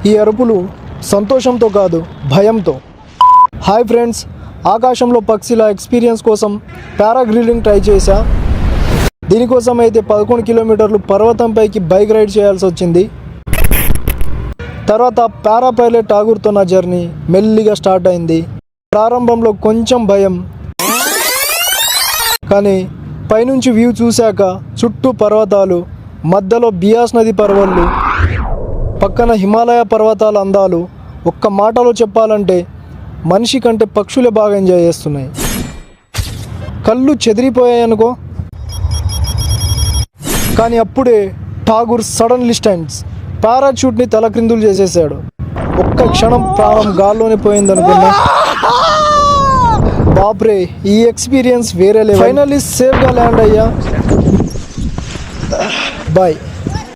ఈ అరుపులు సంతోషంతో కాదు, భయంతో. హాయ్ ఫ్రెండ్స్, ఆకాశంలో పక్షిల ఎక్స్పీరియన్స్ కోసం పారాగ్రిల్లింగ్ ట్రై చేశా. దీనికోసం అయితే 11 కిలోమీటర్లు పర్వతంపైకి బైక్ రైడ్ చేయాల్సి వచ్చింది. తర్వాత పారా పైలట్ ఠాగూర్తో నా జర్నీ మెల్లిగా స్టార్ట్ అయింది. ప్రారంభంలో కొంచెం భయం, కానీ పైనుంచి వ్యూ చూశాక చుట్టూ పర్వతాలు, మధ్యలో బియాస్ నది పర్వళ్ళు, పక్కన హిమాలయ పర్వతాల అందాలు ఒక్క మాటలో చెప్పాలంటే మనిషి కంటే పక్షులే బాగా ఎంజాయ్ చేస్తున్నాయి. కళ్ళు చెదిరిపోయాయనుకో. కానీ అప్పుడే ఠాగూర్ సడన్లీ స్టంట్స్ పారాచూట్ని తలక్రిందులు చేసేసాడు. ఒక్క క్షణం ప్రాణం గాల్లోనే పోయిందనుకున్నా. బాప్రే, ఈ ఎక్స్పీరియన్స్ వేరే లెవెల్. ఫైనల్లీ సేఫ్గా ల్యాండ్ అయ్యా. బాయ్.